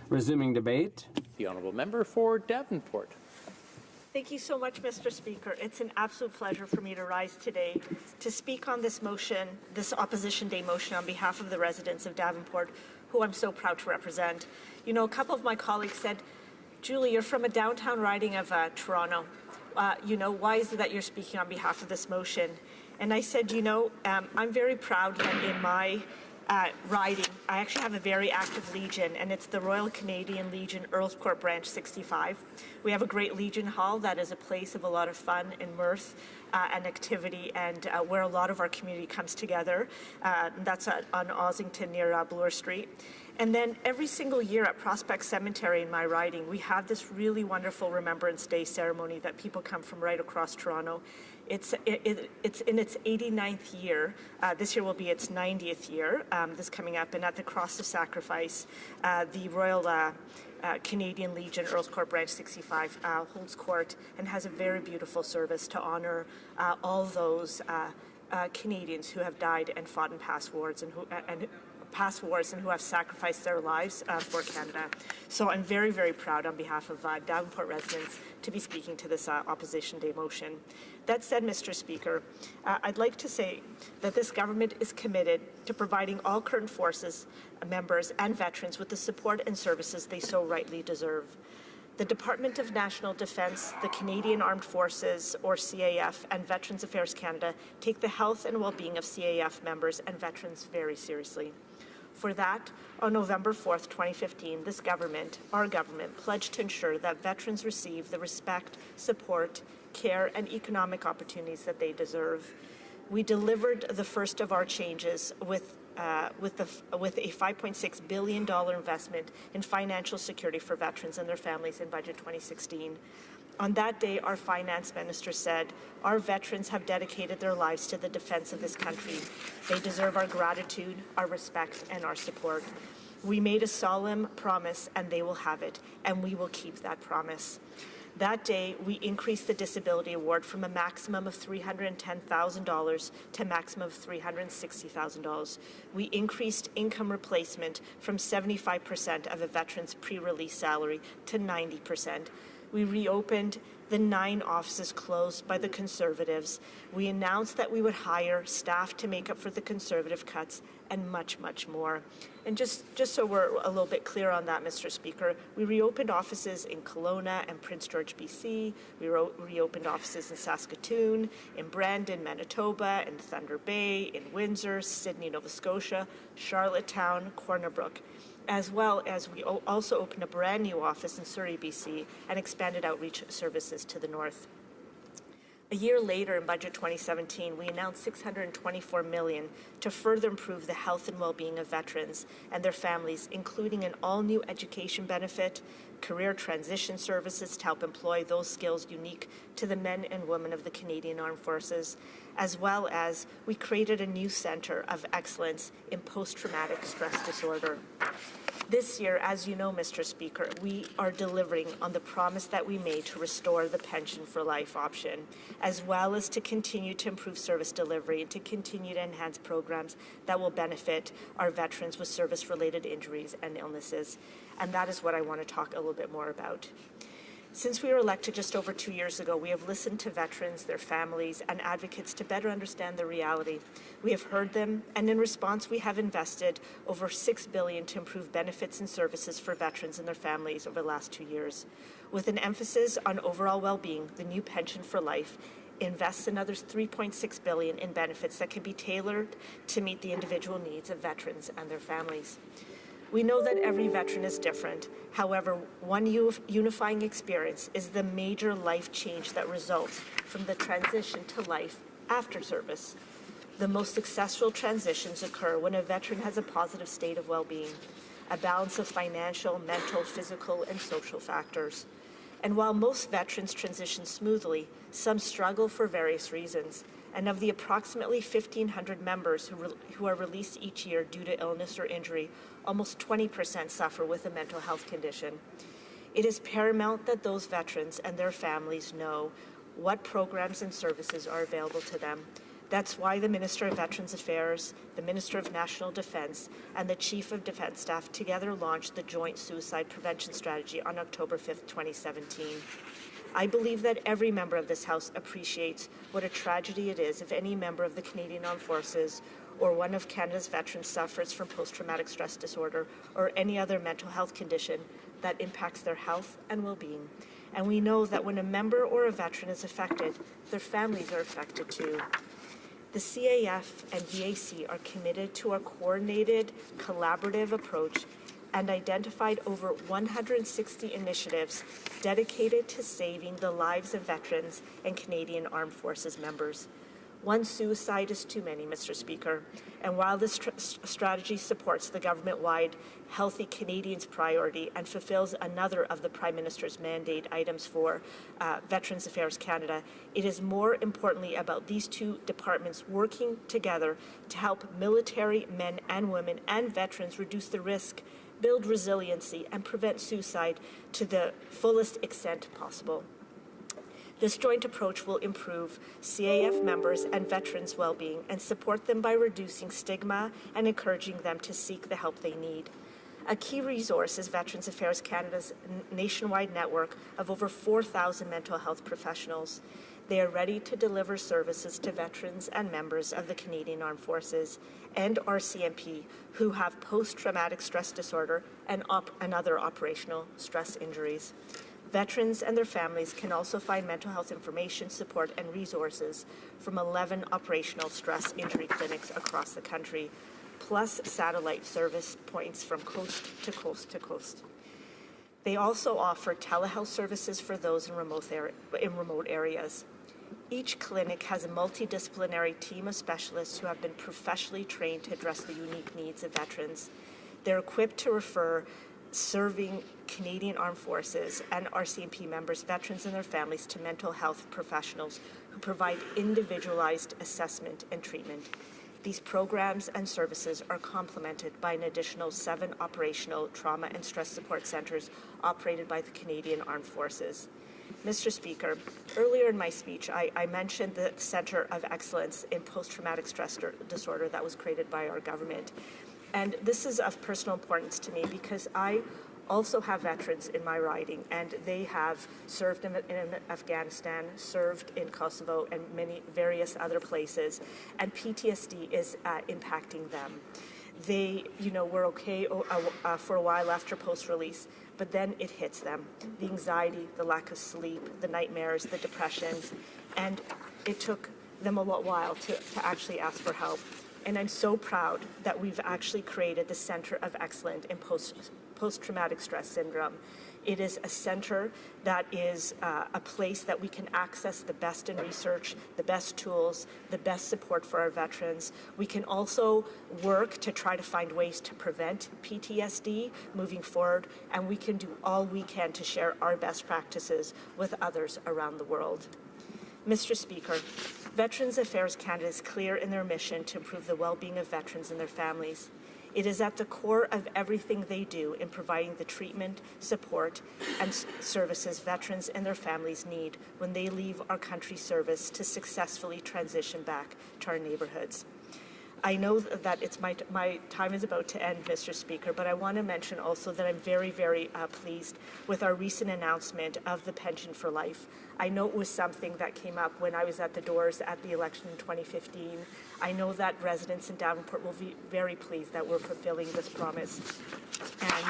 Resuming debate. The honourable member for Davenport. Thank you so much, Mr. Speaker. It's an absolute pleasure for me to rise today to speak on this motion, this Opposition Day motion, on behalf of the residents of Davenport, who I'm so proud to represent. You know, a couple of my colleagues said, Julie, you're from a downtown riding of Toronto. Why is it that you're speaking on behalf of this motion? And I said, I'm very proud that in my riding, I actually have a very active Legion, and it's the Royal Canadian Legion, Earls Court Branch 65. We have a great Legion Hall that is a place of a lot of fun and mirth and activity, and where a lot of our community comes together. That's on Ossington near Bloor Street. And then every single year at Prospect Cemetery in my riding, we have this really wonderful Remembrance Day ceremony that people come from right across Toronto. It's in its 89th year. This year will be its 90th year, this coming up. And at the Cross of Sacrifice, the Royal Canadian Legion, Earls Court Branch 65, holds court and has a very beautiful service to honor all those Canadians who have died and fought in past wars and who have sacrificed their lives for Canada. So I'm very, very proud on behalf of Davenport residents to be speaking to this Opposition Day motion. That said, Mr. Speaker, I'd like to say that this government is committed to providing all current forces, members and veterans with the support and services they so rightly deserve. The Department of National Defence, the Canadian Armed Forces, or CAF, and Veterans Affairs Canada take the health and well-being of CAF members and veterans very seriously. For that, on November 4th, 2015, this government, our government, pledged to ensure that veterans receive the respect, support, care, and economic opportunities that they deserve. We delivered the first of our changes with a $5.6 billion investment in financial security for veterans and their families in Budget 2016. On that day, our finance minister said, our veterans have dedicated their lives to the defense of this country. They deserve our gratitude, our respect, and our support. We made a solemn promise, and they will have it, and we will keep that promise. That day, we increased the disability award from a maximum of $310,000 to a maximum of $360,000. We increased income replacement from 75% of a veteran's pre-release salary to 90%. We reopened the 9 offices closed by the Conservatives. We announced that we would hire staff to make up for the Conservative cuts, and much, much more. And just so we're a little bit clear on that, Mr. Speaker, we reopened offices in Kelowna and Prince George, BC. We reopened offices in Saskatoon, in Brandon, Manitoba, in Thunder Bay, in Windsor, Sydney, Nova Scotia, Charlottetown, Corner Brook, as well as we also opened a brand new office in Surrey, BC, and expanded outreach services to the north. A year later, in Budget 2017, we announced $624 million to further improve the health and well-being of veterans and their families, including an all-new education benefit, career transition services to help employ those skills unique to the men and women of the Canadian Armed Forces, as well as we created a new Centre of Excellence in Post-Traumatic Stress Disorder. This year, as you know, Mr. Speaker, we are delivering on the promise that we made to restore the pension for life option, as well as to continue to improve service delivery and to continue to enhance programs that will benefit our veterans with service-related injuries and illnesses. And that is what I want to talk a little bit more about. Since we were elected just over 2 years ago, we have listened to veterans, their families, and advocates to better understand the reality. We have heard them, and in response, we have invested over $6 billion to improve benefits and services for veterans and their families over the last 2 years. With an emphasis on overall well-being, the new Pension for Life invests another $3.6 billion in benefits that can be tailored to meet the individual needs of veterans and their families. We know that every veteran is different. However, one unifying experience is the major life change that results from the transition to life after service. The most successful transitions occur when a veteran has a positive state of well-being, a balance of financial, mental, physical, and social factors. And while most veterans transition smoothly, some struggle for various reasons. And of the approximately 1,500 members who are released each year due to illness or injury, almost 20% suffer with a mental health condition. It is paramount that those veterans and their families know what programs and services are available to them. That's why the Minister of Veterans Affairs, the Minister of National Defence, and the Chief of Defence Staff together launched the Joint Suicide Prevention Strategy on October 5th, 2017. I believe that every member of this House appreciates what a tragedy it is if any member of the Canadian Armed Forces or one of Canada's veterans suffers from post-traumatic stress disorder or any other mental health condition that impacts their health and well-being. And we know that when a member or a veteran is affected, their families are affected too. The CAF and VAC are committed to a coordinated, collaborative approach and identified over 160 initiatives dedicated to saving the lives of veterans and Canadian Armed Forces members. One suicide is too many, Mr. Speaker, and while this strategy supports the government-wide Healthy Canadians priority and fulfills another of the Prime Minister's mandate items for Veterans Affairs Canada, it is more importantly about these two departments working together to help military men and women and veterans reduce the risk, build resiliency, and prevent suicide to the fullest extent possible. This joint approach will improve CAF members and veterans' well-being and support them by reducing stigma and encouraging them to seek the help they need. A key resource is Veterans Affairs Canada's nationwide network of over 4,000 mental health professionals. They are ready to deliver services to veterans and members of the Canadian Armed Forces and RCMP who have post-traumatic stress disorder and other operational stress injuries. Veterans and their families can also find mental health information, support, and resources from 11 operational stress injury clinics across the country, plus satellite service points from coast to coast to coast. They also offer telehealth services for those in remote areas. Each clinic has a multidisciplinary team of specialists who have been professionally trained to address the unique needs of veterans. They're equipped to refer serving Canadian Armed Forces and RCMP members, veterans and their families to mental health professionals who provide individualized assessment and treatment. These programs and services are complemented by an additional 7 operational trauma and stress support centres operated by the Canadian Armed Forces. Mr. Speaker, earlier in my speech, I mentioned the Centre of Excellence in Post-Traumatic Stress Disorder that was created by our government. And this is of personal importance to me because I also have veterans in my riding, and they have served in Afghanistan, served in Kosovo, and many various other places, and PTSD is impacting them. They, were okay for a while after post-release, but then it hits them. The anxiety, the lack of sleep, the nightmares, the depression, and it took them a while to actually ask for help. And I'm so proud that we've actually created the Centre of Excellence in Post-Traumatic Stress Syndrome. It is a center that is a place that we can access the best in research, the best tools, the best support for our veterans. We can also work to try to find ways to prevent PTSD moving forward, and we can do all we can to share our best practices with others around the world. Mr. Speaker, Veterans Affairs Canada is clear in their mission to improve the well-being of veterans and their families. It is at the core of everything they do in providing the treatment, support, and services veterans and their families need when they leave our country's service to successfully transition back to our neighborhoods. I know that my time is about to end, Mr. Speaker, but I want to mention also that I'm very, very pleased with our recent announcement of the pension for life. I know it was something that came up when I was at the doors at the election in 2015. I know that residents in Davenport will be very pleased that we're fulfilling this promise. And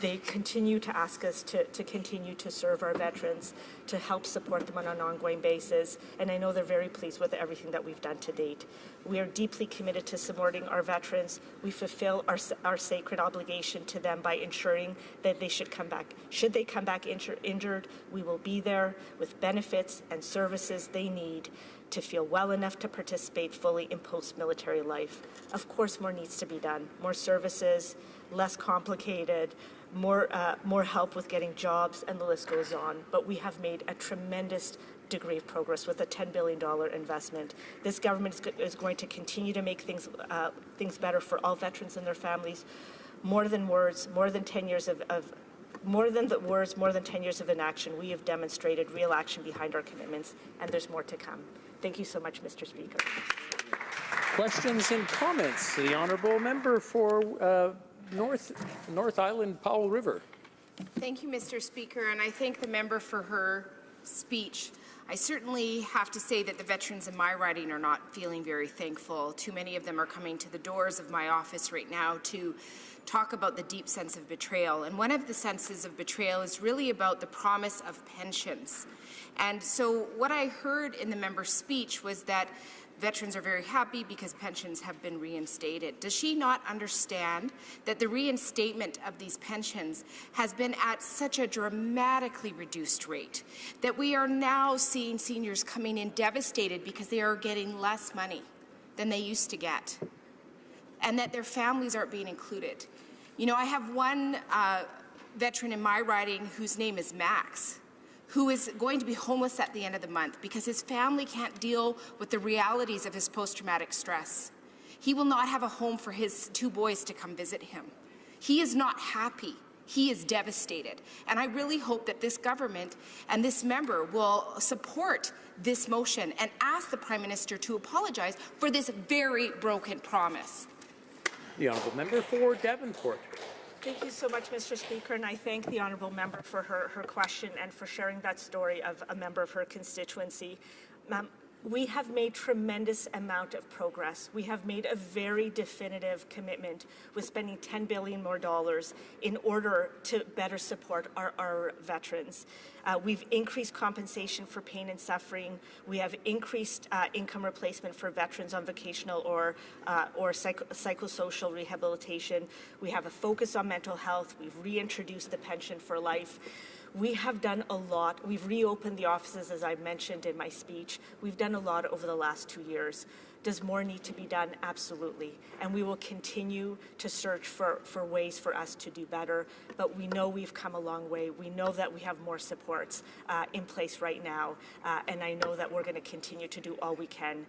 they continue to ask us to continue to serve our veterans, to help support them on an ongoing basis, and I know they're very pleased with everything that we've done to date. We are deeply committed to supporting our veterans. We fulfill our sacred obligation to them by ensuring that they should come back. Should they come back injured, we will be there with benefits and services they need to feel well enough to participate fully in post-military life. Of course, more needs to be done. More services, less complicated, more help with getting jobs, and the list goes on. But we have made a tremendous degree of progress with a $10 billion investment. This government is going to continue to make things better for all veterans and their families. More than words, more than 10 years more than the words, more than 10 years of inaction, we have demonstrated real action behind our commitments, and there's more to come. Thank you so much, Mr. Speaker. Questions and comments? The honourable member for North Island Powell River. Thank you, Mr. Speaker, and I thank the member for her speech. I certainly have to say that the veterans in my riding are not feeling very thankful. Too many of them are coming to the doors of my office right now to talk about the deep sense of betrayal. And one of the senses of betrayal is really about the promise of pensions. And so what I heard in the member's speech was that veterans are very happy because pensions have been reinstated. Does she not understand that the reinstatement of these pensions has been at such a dramatically reduced rate that we are now seeing seniors coming in devastated because they are getting less money than they used to get, and that their families aren't being included? You know, I have one veteran in my riding whose name is Max, who is going to be homeless at the end of the month because his family can't deal with the realities of his post-traumatic stress. He will not have a home for his 2 boys to come visit him. He is not happy. He is devastated. And I really hope that this government and this member will support this motion and ask the Prime Minister to apologize for this very broken promise. The honourable member for Davenport. Thank you so much, Mr. Speaker, and I thank the honourable member for her question and for sharing that story of a member of her constituency. We have made tremendous amount of progress. We have made a very definitive commitment with spending $10 billion more in order to better support our veterans. We've increased compensation for pain and suffering. We have increased income replacement for veterans on vocational or psychosocial rehabilitation. We have a focus on mental health. We've reintroduced the pension for life. We have done a lot. We've reopened the offices, as I mentioned in my speech. We've done a lot over the last 2 years. Does more need to be done? Absolutely. And we will continue to search for ways for us to do better. But we know we've come a long way. We know that we have more supports in place right now. And I know that we're going to continue to do all we can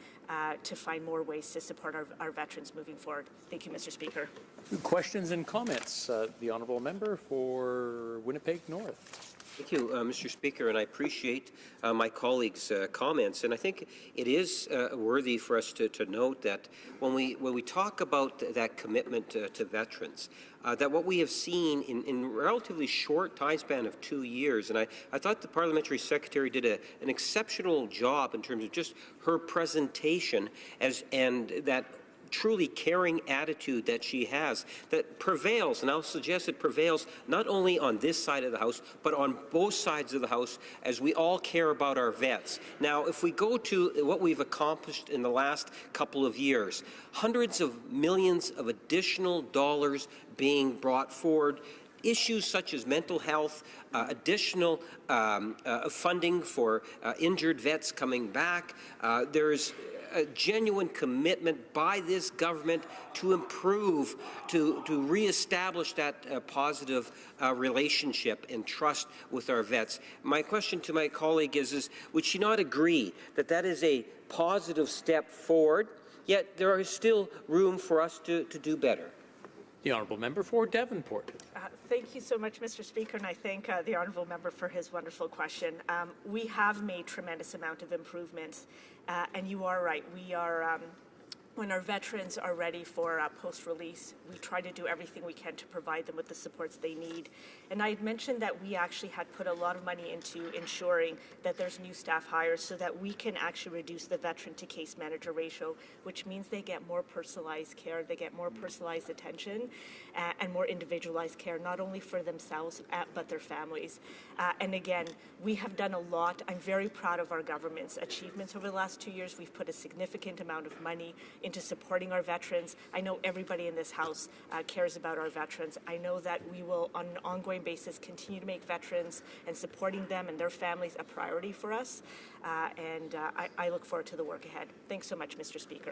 to find more ways to support our veterans moving forward. Thank you, Mr. Speaker. Questions and comments? The honourable member for Winnipeg North. Thank you, Mr. Speaker, and I appreciate my colleagues' comments. And I think it is worthy for us to note that when we talk about that commitment to veterans, that what we have seen in relatively short time span of 2 years, and I thought the Parliamentary Secretary did an exceptional job in terms of just her presentation and that truly caring attitude that she has that prevails, and I'll suggest it prevails not only on this side of the House, but on both sides of the House as we all care about our vets. Now, if we go to what we've accomplished in the last couple of years, hundreds of millions of additional dollars being brought forward, issues such as mental health, additional funding for injured vets coming back. There's a genuine commitment by this government to improve, to reestablish that positive relationship and trust with our vets. My question to my colleague is would she not agree that that is a positive step forward, yet there is still room for us to do better? The honourable member for Davenport. Thank you so much, Mr. Speaker, and I thank the honourable member for his wonderful question. We have made tremendous amount of improvements, and you are right. We are, when our veterans are ready for post-release, we try to do everything we can to provide them with the supports they need. And I had mentioned that we actually had put a lot of money into ensuring that there's new staff hires so that we can actually reduce the veteran to case manager ratio, which means they get more personalized care, they get more personalized attention, and more individualized care, not only for themselves, but their families. And again, we have done a lot. I'm very proud of our government's achievements over the last 2 years. We've put a significant amount of money into supporting our veterans. I know everybody in this House cares about our veterans. I know that we will, on an ongoing basis, continue to make veterans and supporting them and their families a priority for us. And I look forward to the work ahead. Thanks so much, Mr. Speaker.